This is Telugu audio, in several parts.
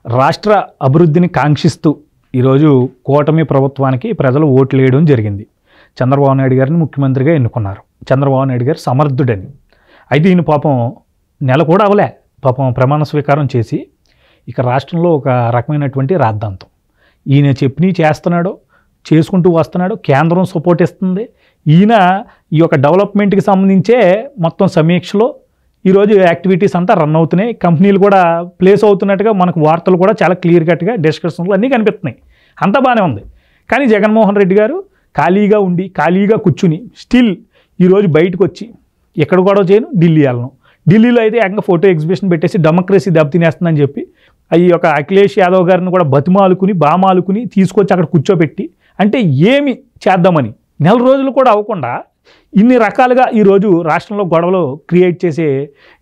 రాష్ట్ర అభివృద్ధిని కాంక్షిస్తూ ఈరోజు కూటమి ప్రభుత్వానికి ప్రజలు ఓట్లు వేయడం జరిగింది. చంద్రబాబు నాయుడు గారిని ముఖ్యమంత్రిగా ఎన్నుకున్నారు. చంద్రబాబు నాయుడు గారు సమర్థుడని. అయితే ఈయన పాపం నెల కూడా అవలే పాపం ప్రమాణ స్వీకారం చేసి ఇక రాష్ట్రంలో ఒక రకమైనటువంటి రాద్ధాంతం. ఈయన చెప్పినవి చేస్తున్నాడు, చేసుకుంటూ వస్తున్నాడు. కేంద్రం సపోర్ట్ ఇస్తుంది. ఈయన ఈ యొక్క డెవలప్మెంట్కి సంబంధించే మొత్తం సమీక్షలో ఈరోజు యాక్టివిటీస్ అంతా రన్ అవుతున్నాయి. కంపెనీలు కూడా ప్లేస్ అవుతున్నట్టుగా మనకు వార్తలు కూడా చాలా క్లియర్ కట్గా డిస్కషన్లు అన్నీ కనిపిస్తున్నాయి. అంతా బాగానే ఉంది. కానీ జగన్మోహన్ రెడ్డి గారు ఖాళీగా ఉండి ఖాళీగా కూర్చుని స్టిల్ ఈరోజు బయటకు వచ్చి ఎక్కడ కూడా చేయను, ఢిల్లీ వెళ్ళను. ఢిల్లీలో అయితే ఏకంగా ఫోటో ఎగ్జిబిషన్ పెట్టేసి డెమోక్రసీ దెబ్బతినేస్తుందని చెప్పి ఈ యొక్క అఖిలేష్ యాదవ్ గారిని కూడా బతిమాలుకుని బామాలుకుని తీసుకొచ్చి అక్కడ కూర్చోబెట్టి అంటే ఏమి చేద్దామని నెల రోజులు కూడా అవ్వకుండా ఇన్ని రకాలుగా ఈరోజు రాష్ట్రంలో గొడవలు క్రియేట్ చేసే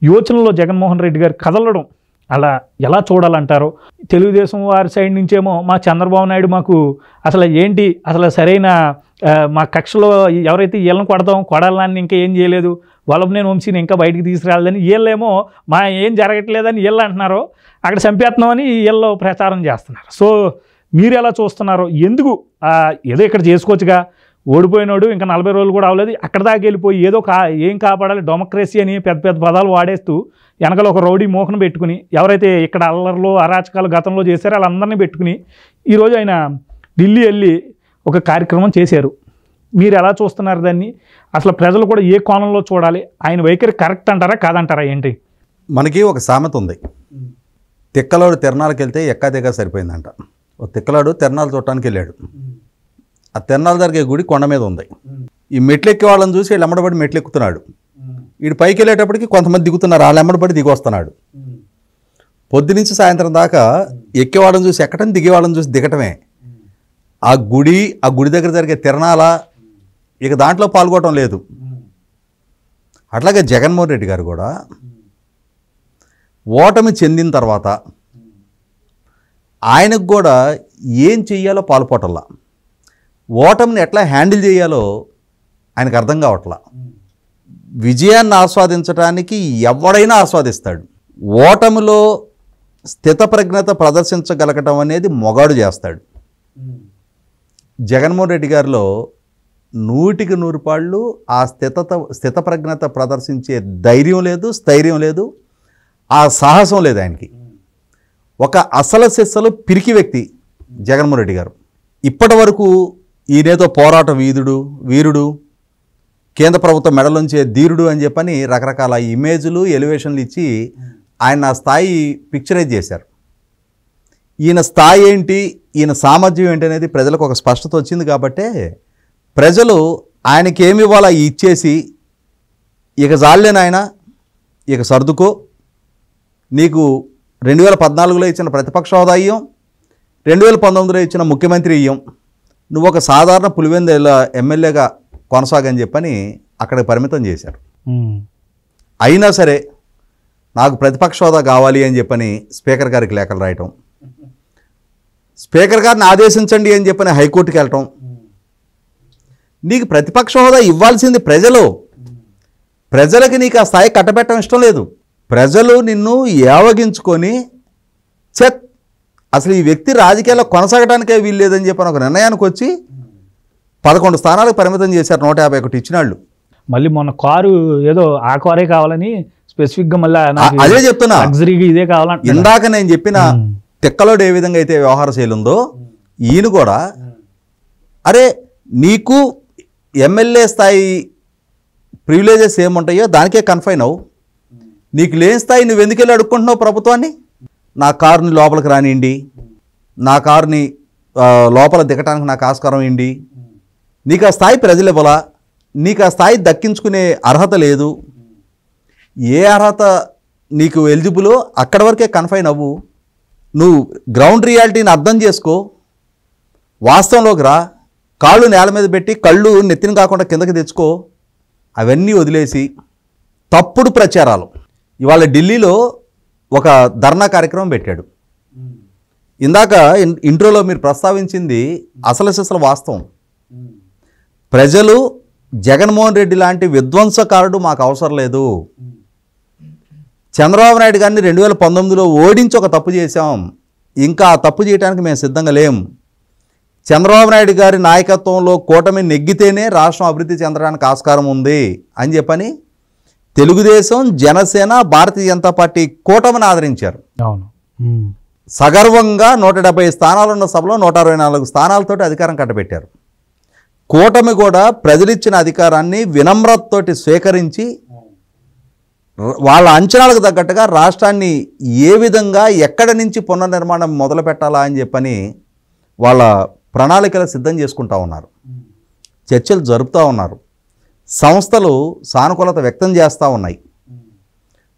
యోచనలో జగన్మోహన్ రెడ్డి గారు కదలడం అలా ఎలా చూడాలంటారో. తెలుగుదేశం వారి సైడ్ నుంచేమో మా చంద్రబాబు నాయుడు మాకు అసలు ఏంటి అసలు సరైన మా కక్షలో ఎవరైతే వీళ్ళని కొడాలని ఇంకా ఏం చేయలేదు, వల్లభనేని వంశీని ఇంకా బయటికి తీసుకురాలేదని వీళ్ళేమో మా ఏం జరగట్లేదని వీళ్ళు అంటున్నారో అక్కడ చంపేస్తున్నామని వీళ్ళు ప్రచారం చేస్తున్నారు. సో మీరు ఎలా చూస్తున్నారు? ఎందుకు ఏదో ఇక్కడ చేసుకోవచ్చుగా, ఓడిపోయినాడు ఇంకా 40 రోజులు కూడా అవ్వలేదు, అక్కడ దాకా వెళ్ళిపోయి ఏదో ఏం కాపాడాలి డెమోక్రసీ అని పెద్ద పెద్ద పదాలు వాడేస్తూ వెనకాల ఒక రౌడీ మోహన్ పెట్టుకుని ఎవరైతే ఇక్కడ అల్లర్లు అరాచకాలు గతంలో చేశారో వాళ్ళందరినీ పెట్టుకుని ఈరోజు ఆయన ఢిల్లీ వెళ్ళి ఒక కార్యక్రమం చేశారు. మీరు ఎలా చూస్తున్నారు దాన్ని? అసలు ప్రజలు కూడా ఏ కోణంలో చూడాలి? ఆయన వైఖరి కరెక్ట్ అంటారా కాదంటారా ఏంటి? మనకి ఒక సామెత ఉంది, తిక్కలోడు తిరణాలకు వెళ్తే ఎక్కాదిగా సరిపోయిందంట. ఒక తిక్కలాడు తిరణాలు చూడటానికి వెళ్ళాడు. ఆ తిరణాలు జరిగే గుడి కొండ మీద ఉంది. ఈ మెట్లు ఎక్కే వాళ్ళని చూసి వీళ్ళు ఎమ్మడబడి మెట్లు ఎక్కుతున్నాడు. వీడు పైకి వెళ్ళేటప్పటికి కొంతమంది దిగుతున్నారు, వాళ్ళు ఎమ్మడబడి దిగి వస్తున్నాడు. పొద్దునుంచి సాయంత్రం దాకా ఎక్కేవాళ్ళని చూసి ఎక్కటం, దిగేవాళ్ళని చూసి దిగటమే. ఆ గుడి దగ్గర జరిగే తిరణాల ఇక దాంట్లో పాల్గొనడం లేదు. అట్లాగే జగన్మోహన్ రెడ్డి గారు కూడా ఓటమి చెందిన తర్వాత ఆయనకు కూడా ఏం చెయ్యాలో పాల్పోవటంలా, ఓటమిని ఎట్లా హ్యాండిల్ చేయాలో ఆయనకు అర్థం కావట్లా. విజయాన్ని ఆస్వాదించడానికి ఎవడైనా ఆస్వాదిస్తాడు. ఓటమిలో స్థితప్రజ్ఞత ప్రదర్శించగలగటం అనేది మొగాడు చేస్తాడు. జగన్మోహన్ రెడ్డి గారిలో 100కి 100 పాళ్ళు ఆ స్థితప్రజ్ఞత ప్రదర్శించే ధైర్యం లేదు, స్థైర్యం లేదు, ఆ సాహసం లేదు ఆయనకి. ఒక అసలు సిస్సలు పిరికి వ్యక్తి జగన్మోహన్ రెడ్డి గారు. ఇప్పటి వరకు ఈయనేదో పోరాట వీరుడు, కేంద్ర ప్రభుత్వం మెడలోంచే ధీరుడు అని చెప్పని రకరకాల ఇమేజ్లు ఎలివేషన్లు ఇచ్చి ఆయన ఆ స్థాయి పిక్చరైజ్ చేశారు. ఈయన స్థాయి ఏంటి, ఈయన సామర్థ్యం ఏంటి అనేది ప్రజలకు ఒక స్పష్టత వచ్చింది. కాబట్టే ప్రజలు ఆయనకి ఏమి ఇవ్వాలా ఇచ్చేసి ఇక జాలే నాయన, ఇక సర్దుకో, నీకు 2014లో ఇచ్చిన ప్రతిపక్ష హోదా ఇయ్యం, 2019లో ఇచ్చిన ముఖ్యమంత్రి ఇయ్యం, నువ్వు ఒక సాధారణ పులివెందుల ఎమ్మెల్యేగా కొనసాగని చెప్పని అక్కడికి పరిమితం చేశారు. అయినా సరే నాకు ప్రతిపక్ష హోదా కావాలి అని చెప్పని స్పీకర్ గారికి లేఖలు రాయటం, స్పీకర్ గారిని ఆదేశించండి అని చెప్పని హైకోర్టుకి వెళ్ళటం. నీకు ప్రతిపక్ష హోదా ఇవ్వాల్సింది ప్రజలకి నీకు ఆ స్థాయి కట్టబెట్టడం ఇష్టం లేదు. ప్రజలు నిన్ను ఏవగించుకొని అసలు ఈ వ్యక్తి రాజకీయాల్లో కొనసాగడానికే వీలు లేదని చెప్పని ఒక నిర్ణయానికి వచ్చి 11 స్థానాలకు పరిమితం చేశారు. 151 ఇచ్చినాళ్ళు. మళ్ళీ మొన్న కారు ఏదో ఆ కారే కావాలని స్పెసిఫిక్గా మళ్ళీ అదే చెప్తున్నా, ఇదే కావాలంటే ఇందాక నేను చెప్పిన తిక్కలోడు ఏ విధంగా అయితే వ్యవహార శైలి ఉందో ఈయన కూడా అరే నీకు ఎమ్మెల్యే స్థాయి ప్రివిలేజెస్ ఏముంటాయో దానికే కన్ఫైన్ అవు, నీకు లేని స్థాయి నువ్వు ఎందుకు వెళ్ళి అడుక్కుంటున్నావు ప్రభుత్వాన్ని? నా కారుని లోపలికి రానియండి, నా కారుని లోపల దిగటానికి నాకు ఆస్కారం ఏంటి, నీకు ఆ స్థాయి ప్రజలు ఇవ్వాలా, నీకు ఆ స్థాయి దక్కించుకునే అర్హత లేదు, ఏ అర్హత నీకు ఎలిజిబులో అక్కడి వరకే కన్ఫైన్ అవ్వు, నువ్వు గ్రౌండ్ రియాలిటీని అర్థం చేసుకో, వాస్తవంలోకి రా, కాళ్ళు నేల మీద పెట్టి కళ్ళు నెత్తిన కాకుండా కిందకి తెచ్చుకో. అవన్నీ వదిలేసి తప్పుడు ప్రచారాలు. ఇవాళ ఢిల్లీలో ఒక ధర్నా కార్యక్రమం పెట్టాడు. ఇందాక ఇంట్రోలో మీరు ప్రస్తావించింది అసలు వాస్తవం. ప్రజలు జగన్మోహన్ రెడ్డి లాంటి విధ్వంసకారుడు మాకు అవసరం లేదు, చంద్రబాబు నాయుడు గారిని 2019లో ఓడించి ఒక తప్పు చేశాం, ఇంకా ఆ తప్పు చేయడానికి మేము సిద్ధంగా లేం. చంద్రబాబు నాయుడు గారి నాయకత్వంలో కూటమి నెగ్గితేనే రాష్ట్రం అభివృద్ధి చెందడానికి ఆస్కారం ఉంది అని చెప్పని తెలుగుదేశం, జనసేన, భారతీయ జనతా పార్టీ కూటమిని ఆదరించారు. అవును. సగర్వంగా 170 స్థానాలున్న సభలో 164 స్థానాలతోటి అధికారం కట్టబెట్టారు. కూటమి కూడా ప్రజలిచ్చిన అధికారాన్ని వినమ్రతతోటి స్వీకరించి వాళ్ళ అంచనాలకు తగ్గట్టుగా రాష్ట్రాన్ని ఏ విధంగా ఎక్కడి నుంచి పునర్నిర్మాణం మొదలు పెట్టాలా అని చెప్పని వాళ్ళ ప్రణాళికలు సిద్ధం చేసుకుంటూ ఉన్నారు. చర్చలు జరుపుతూ ఉన్నారు. సంస్థలు సానుకూలత వ్యక్తం చేస్తూ ఉన్నాయి.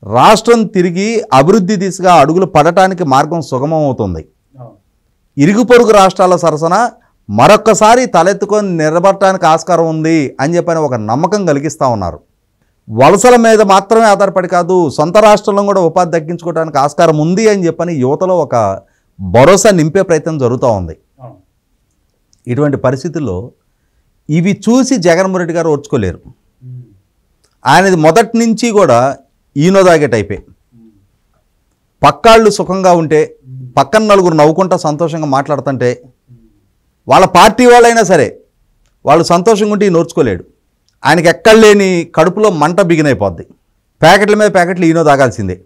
రాష్ట్రం తిరిగి అభివృద్ధి దిశగా అడుగులు పడటానికి మార్గం సుగమం అవుతుంది. ఇరుగు పొరుగు రాష్ట్రాల సరసన మరొక్కసారి తలెత్తుకొని నిలబడటానికి ఆస్కారం ఉంది అని చెప్పని ఒక నమ్మకం కలిగిస్తూ ఉన్నారు. వలసల మీద మాత్రమే ఆధారపడి కాదు, సొంత రాష్ట్రంలో కూడా ఉపాధి దక్కించుకోవడానికి ఆస్కారం ఉంది అని చెప్పని యువతలో ఒక భరోసా నింపే ప్రయత్నం జరుగుతూ ఉంది. ఇటువంటి పరిస్థితుల్లో ఇవి చూసి జగన్మోహన్ రెడ్డి గారు ఓర్చుకోలేరు. ఆయనది మొదటి నుంచి కూడా ఈనోదాగే టైపే. పక్కాళ్ళు సుఖంగా ఉంటే, పక్కన నలుగురు నవ్వుకుంటా సంతోషంగా మాట్లాడుతుంటే, వాళ్ళ పార్టీ వాళ్ళైనా సరే వాళ్ళు సంతోషంగా ఉంటే నోర్చుకోలేడు. ఆయనకి ఎక్కడ లేని కడుపులో మంట బిగినైపోద్ది. ప్యాకెట్ల మీద ప్యాకెట్లు ఈనో తాగాల్సిందే.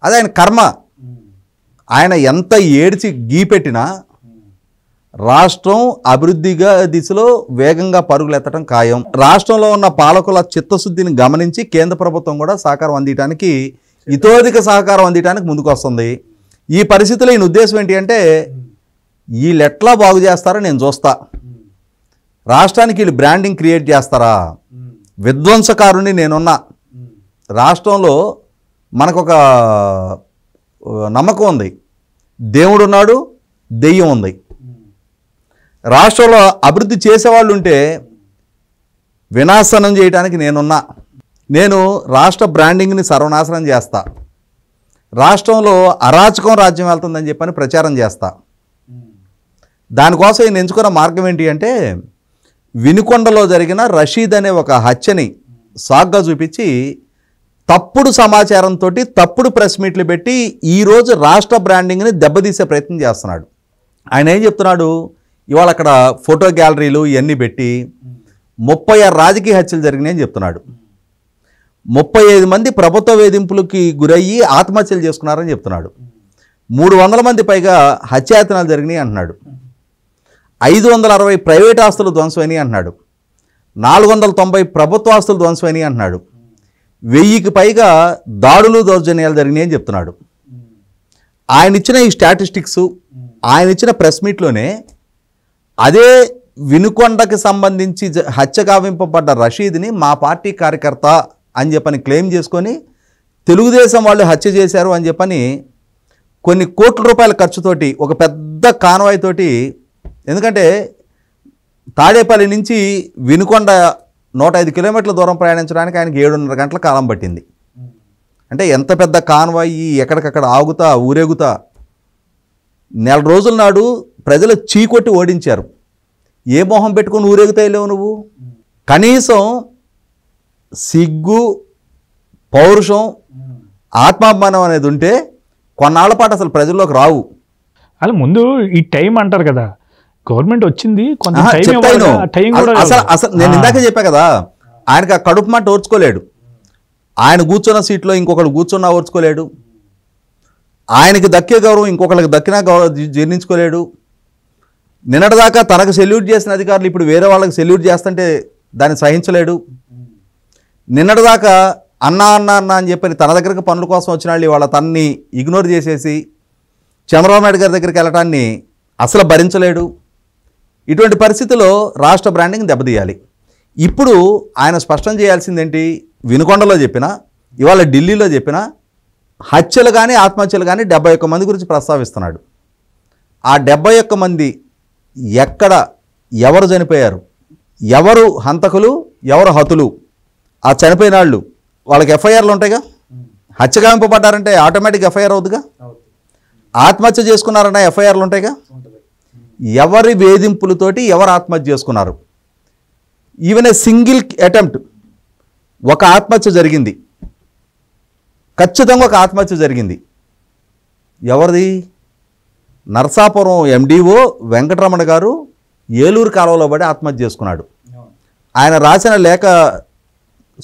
అది ఆయన కర్మ. ఆయన ఎంత ఏడ్చి గీపెట్టినా రాష్ట్రం అభివృద్ధిగా దిశలో వేగంగా పరుగులు ఎత్తడం ఖాయం. రాష్ట్రంలో ఉన్న పాలకుల చిత్తశుద్ధిని గమనించి కేంద్ర ప్రభుత్వం కూడా సహకారం అందించడానికి, ఇతోధిక సహకారం అందించడానికి ముందుకు వస్తుంది. ఈ పరిస్థితుల్లో ఈయన ఉద్దేశం ఏంటి అంటే, వీళ్ళు ఎట్లా బాగు చేస్తారో నేను చూస్తా, రాష్ట్రానికి వీళ్ళు బ్రాండింగ్ క్రియేట్ చేస్తారా, విధ్వంసకారుని నేనున్నా. రాష్ట్రంలో మనకొక నమ్మకం ఉంది, దేవుడు ఉన్నాడు, దెయ్యం ఉంది. రాష్ట్రంలో అభివృద్ధి చేసేవాళ్ళు ఉంటే వినాశనం చేయడానికి నేనున్నా. నేను రాష్ట్ర బ్రాండింగ్ని సర్వనాశనం చేస్తా, రాష్ట్రంలో అరాచకం రాజ్యం వెళ్తుందని చెప్పని ప్రచారం చేస్తా. దానికోసం ఈయన ఎంచుకున్న మార్గం ఏంటి అంటే, వినుకొండలో జరిగిన రషీద్ అనే ఒక హత్యని సాగ్గా చూపించి తప్పుడు సమాచారంతో తప్పుడు ప్రెస్ మీట్లు పెట్టి ఈరోజు రాష్ట్ర బ్రాండింగ్ని దెబ్బతీసే ప్రయత్నం చేస్తున్నాడు. ఆయన ఏం చెప్తున్నాడు, ఇవాళ అక్కడ ఫోటో గ్యాలరీలు ఇవన్నీ పెట్టి 36 రాజకీయ హత్యలు జరిగినాయని చెప్తున్నాడు. 35 మంది ప్రభుత్వ వేధింపులకి గురయ్యి ఆత్మహత్యలు చేసుకున్నారని చెప్తున్నాడు. 300 మంది పైగా హత్యాయత్నాలు జరిగినాయి అంటున్నాడు. 560 ప్రైవేట్ ఆస్తులు ధ్వంసమైనవి అంటున్నాడు. 490 ప్రభుత్వ ఆస్తులు ధ్వంసమైనవి అంటున్నాడు. 1000కి పైగా దాడులు దౌర్జన్యాలు జరిగినాయి అని చెప్తున్నాడు. ఆయన ఇచ్చిన ఈ స్టాటిస్టిక్స్, ఆయన ఇచ్చిన ప్రెస్ మీట్లోనే అదే వినుకొండకి సంబంధించి హత్య గావింపబడ్డ రషీద్ని మా పార్టీ కార్యకర్త అని చెప్పని క్లెయిమ్ చేసుకొని తెలుగుదేశం వాళ్ళు హత్య చేశారు అని చెప్పని కొన్ని కోట్ల రూపాయల ఖర్చుతోటి ఒక పెద్ద కాన్వాయ్ తోటి, ఎందుకంటే తాడేపల్లి నుంచి వినుకొండ 105 కిలోమీటర్ల దూరం ప్రయాణించడానికి ఆయనకి 7.5 గంటల కాలం పట్టింది. అంటే ఎంత పెద్ద కాన్వాయ్, ఎక్కడికక్కడ ఆగుతా ఊరేగుతా నెల రోజుల నాడు ప్రజలు చీకొట్టి ఓడించారు. ఏ మొహం పెట్టుకొని ఊరేగుతా వెళ్ళావు నువ్వు? కనీసం సిగ్గు, పౌరుషం, ఆత్మాభిమానం అనేది ఉంటే కొన్నాళ్ల పాటు అసలు ప్రజల్లోకి రావు. అలా ముందు ఈ టైం అంటారు కదా, గవర్నమెంట్ వచ్చింది కొంచెం అసలు నేను ఇందాక చెప్పా కదా, ఆయనకి ఆ కడుపు మాట ఓర్చుకోలేడు. ఆయన కూర్చున్న సీట్లో ఇంకొకరు కూర్చున్నా ఓర్చుకోలేడు. ఆయనకి దక్కే గౌరవం ఇంకొకరికి దక్కినా జీర్ణించుకోలేడు. నిన్నటిదాకా తనకు సెల్యూట్ చేసిన అధికారులు ఇప్పుడు వేరే వాళ్ళకి సెల్యూట్ చేస్తుంటే దాన్ని సహించలేడు. నిన్నటిదాకా అన్నా అన్నా అన్నా అని చెప్పి తన దగ్గరికి పనుల కోసం వచ్చిన వాళ్ళు వాళ్ళ తన్ని ఇగ్నోర్ చేసేసి చంద్రబాబు నాయుడు గారి దగ్గరికి వెళ్ళటాన్ని అసలు భరించలేడు. ఇటువంటి పరిస్థితుల్లో రాష్ట్ర బ్రాండింగ్ దెబ్బతీయాలి. ఇప్పుడు ఆయన స్పష్టం చేయాల్సిందేంటి, వినుకొండలో చెప్పినా ఇవాళ ఢిల్లీలో చెప్పినా హత్యలు కానీ ఆత్మహత్యలు కానీ 71 మంది గురించి ప్రస్తావిస్తున్నాడు. ఆ 71 మంది ఎక్కడ, ఎవరు చనిపోయారు, ఎవరు హంతకులు, ఎవరు హతులు, ఆ చనిపోయిన వాళ్ళు వాళ్ళకి ఎఫ్ఐఆర్లు ఉంటాయిగా. హత్య గావింపబడ్డారంటే ఆటోమేటిక్ ఎఫ్ఐఆర్ అవుతుందిగా. ఆత్మహత్య చేసుకున్నారన్న ఎఫ్ఐఆర్లు ఉంటాయిగా. ఎవరి వేధింపులతోటి ఎవరు ఆత్మహత్య చేసుకున్నారు, ఈవెన్ ఏ సింగిల్ అటెంప్ట్, ఒక ఆత్మహత్య జరిగింది, ఖచ్చితంగా ఒక ఆత్మహత్య జరిగింది. ఎవరిది? నర్సాపురం ఎండిఓ వెంకటరమణ గారు ఏలూరు కాలువలో పడి ఆత్మహత్య చేసుకున్నాడు. ఆయన రాసిన లేఖ,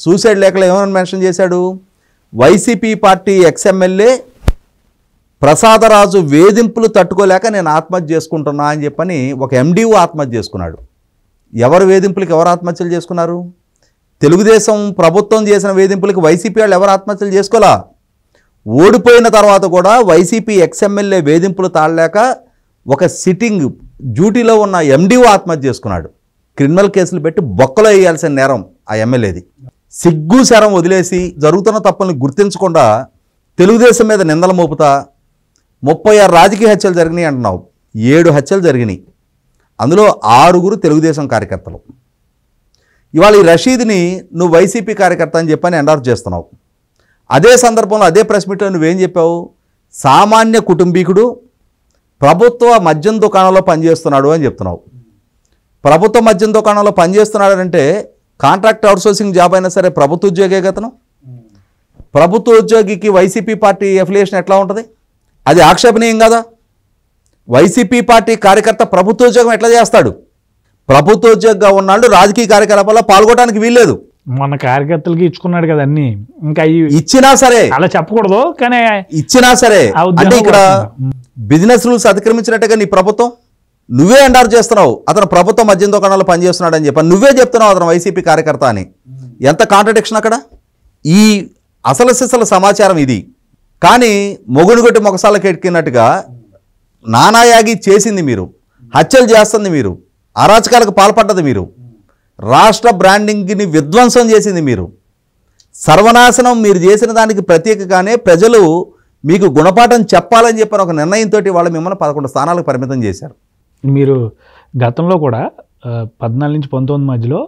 సూసైడ్ లేఖలో ఏమని మెన్షన్ చేశాడు? వైసీపీ పార్టీ ఎక్స్ఎమ్మెల్యే ప్రసాదరాజు వేధింపులు తట్టుకోలేక నేను ఆత్మహత్య చేసుకుంటున్నా అని చెప్పని ఒక ఎండిఓ ఆత్మహత్య చేసుకున్నాడు. ఎవరు వేధింపులకి ఎవరు ఆత్మహత్యలు చేసుకున్నారు? తెలుగుదేశం ప్రభుత్వం చేసిన వేధింపులకి వైసీపీ వాళ్ళు ఎవరు ఆత్మహత్యలు చేసుకోలా. ఓడిపోయిన తర్వాత కూడా వైసీపీ ఎక్స్ఎమ్మెల్యే వేధింపులు తాళలేక ఒక సిట్టింగ్ డ్యూటీలో ఉన్న ఎండిఓ ఆత్మహత్య చేసుకున్నాడు. క్రిమినల్ కేసులు పెట్టి బొక్కలో వేయాల్సిన నేరం ఆ ఎమ్మెల్యేది. సిగ్గు శరం వదిలేసి జరుగుతున్న తప్పుల్ని గుర్తించకుండా తెలుగుదేశం మీద నిందలు మోపుతా 36 రాజకీయ హత్యలు జరిగినాయి అంటున్నావు. 7 హత్యలు జరిగినాయి, అందులో 6 తెలుగుదేశం కార్యకర్తలు. ఇవాళ ఈ రషీద్ని నువ్వు వైసీపీ కార్యకర్త అని చెప్పని ఎండార్స్ చేస్తున్నావు. అదే సందర్భంలో అదే ప్రెస్ మీట్లో నువ్వేం చెప్పావు? సామాన్య కుటుంబీకుడు ప్రభుత్వ మద్యం దుకాణంలో పనిచేస్తున్నాడు అని చెప్తున్నావు. ప్రభుత్వ మద్యం దుకాణంలో పనిచేస్తున్నాడంటే కాంట్రాక్ట్ అవుట్సోర్సింగ్ జాబ్ అయినా సరే ప్రభుత్వ ఉద్యోగే గతను. ప్రభుత్వ ఉద్యోగికి వైసీపీ పార్టీ ఎఫిలియేషన్ ఎట్లా ఉంటుంది? అది ఆక్షేపణీయం కదా. వైసీపీ పార్టీ కార్యకర్త ప్రభుత్వ ఉద్యోగం ఎట్లా చేస్తాడు? ప్రభుత్వ ఉద్యోగిగా ఉన్నాడు, రాజకీయ కార్యకలాపాల్లో పాల్గొనడానికి వీల్లేదు. మన కార్యకర్తలకి ఇచ్చుకున్నాడు కదా అన్ని. ఇంకా ఇచ్చినా సరే అలా చెప్పకూడదు, కానీ ఇచ్చినా సరే అంటే ఇక్కడ బిజినెస్ రూల్స్ అతిక్రమించినట్టుగా నీ ప్రభుత్వం నువ్వే ఎండార్ చేస్తున్నావు. అతను ప్రభుత్వ మద్యం దుకాణాల్లో పనిచేస్తున్నాడు అని చెప్పి నువ్వే చెప్తున్నావు అతను వైసీపీ కార్యకర్త అని. ఎంత కాంట్రడిక్షన్ అక్కడ! ఈ అసలు సిసల సమాచారం ఇది. కానీ మొగుడు కొట్టి మొగసాలకు ఎక్కినట్టుగా నానాయాగి చేసింది మీరు, హత్యలు చేస్తుంది మీరు, అరాచకాలకు పాల్పడ్డది మీరు, రాష్ట్ర బ్రాండింగ్ని విధ్వంసం చేసింది మీరు, సర్వనాశనం మీరు చేసిన దానికి ప్రత్యేకగానే ప్రజలు మీకు గుణపాఠం చెప్పాలని చెప్పిన ఒక నిర్ణయంతో వాళ్ళు మిమ్మల్ని 11 స్థానాలకు పరిమితం చేశారు. మీరు గతంలో కూడా 14 నుంచి 19 మధ్యలో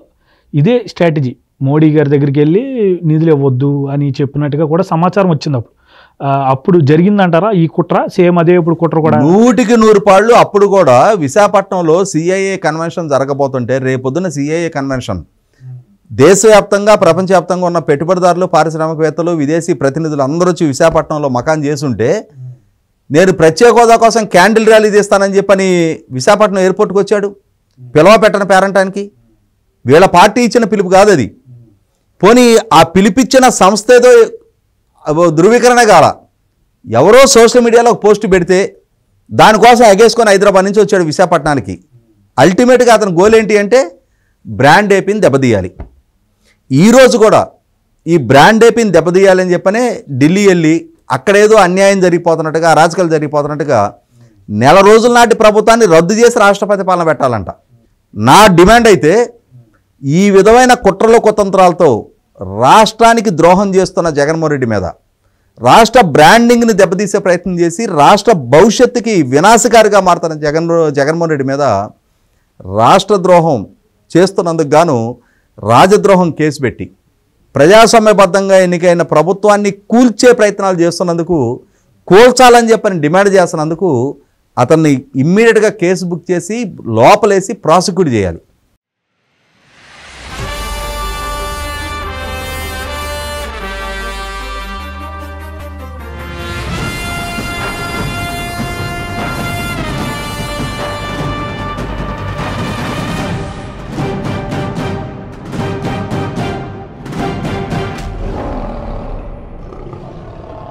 ఇదే స్ట్రాటజీ, మోడీ గారి దగ్గరికి వెళ్ళి నిధులు ఇవ్వద్దు అని చెప్పినట్టుగా కూడా సమాచారం వచ్చింది. అప్పుడు జరిగిందంటారా ఈ కుట్ర? సేమ్ అదే ఇప్పుడు కుట్ర కూడా 100కి 100 పాళ్ళు. అప్పుడు కూడా విశాఖపట్నంలో సిఐఏ కన్వెన్షన్ జరగబోతుంటే, రేపొద్దున సిఐఏ కన్వెన్షన్ దేశవ్యాప్తంగా ప్రపంచవ్యాప్తంగా ఉన్న పెట్టుబడిదారులు, పారిశ్రామికవేత్తలు, విదేశీ ప్రతినిధులు అందరూ వచ్చి విశాఖపట్నంలో మకాన్ చేసుంటే నేను ప్రత్యేక హోదా కోసం క్యాండిల్ ర్యాలీ తీస్తానని చెప్పని విశాఖపట్నం ఎయిర్పోర్ట్కి వచ్చాడు. పిలవ పెట్టని పేరంటానికి వీళ్ళ పార్టీ ఇచ్చిన పిలుపు కాదు అది. పోనీ ఆ పిలిపిచ్చిన సంస్థ ఏదో ధృవీకరణ కాల, ఎవరో సోషల్ మీడియాలో ఒక పోస్ట్ పెడితే దానికోసం ఎగేసుకొని హైదరాబాద్ నుంచి వచ్చాడు విశాఖపట్నానికి. అల్టిమేట్గా అతని గోల్ ఏంటి అంటే బ్రాండ్ ఏపీని దెబ్బతీయాలి. ఈరోజు కూడా ఈ బ్రాండ్ ఏపీని దెబ్బతీయాలని చెప్పనే ఢిల్లీ వెళ్ళి అక్కడేదో అన్యాయం జరిగిపోతున్నట్టుగా, అరాచకాలు జరిగిపోతున్నట్టుగా నెల రోజుల నాటి ప్రభుత్వాన్ని రద్దు చేసి రాష్ట్రపతి పాలన పెట్టాలంట. నా డిమాండ్ అయితే ఈ విధమైన కుట్రలు కుతంత్రాలతో రాష్ట్రానికి ద్రోహం చేస్తున్న జగన్మోహన్ రెడ్డి మీద, రాష్ట్ర బ్రాండింగ్ని దెబ్బతీసే ప్రయత్నం చేసి రాష్ట్ర భవిష్యత్తుకి వినాశకారిగా మారుతున్న జగన్మోహన్ రెడ్డి మీద రాష్ట్ర ద్రోహం చేస్తున్నందుకు గాను రాజద్రోహం కేసు పెట్టి ప్రజాస్వామ్యబద్ధంగా ఎన్నికైన ప్రభుత్వాన్ని కూల్చే ప్రయత్నాలు చేస్తున్నందుకు, కూల్చాలని చెప్పని డిమాండ్ చేస్తున్నందుకు అతన్ని ఇమ్మీడియట్గా కేసు బుక్ చేసి లోపలేసి ప్రాసిక్యూట్ చేయాలి.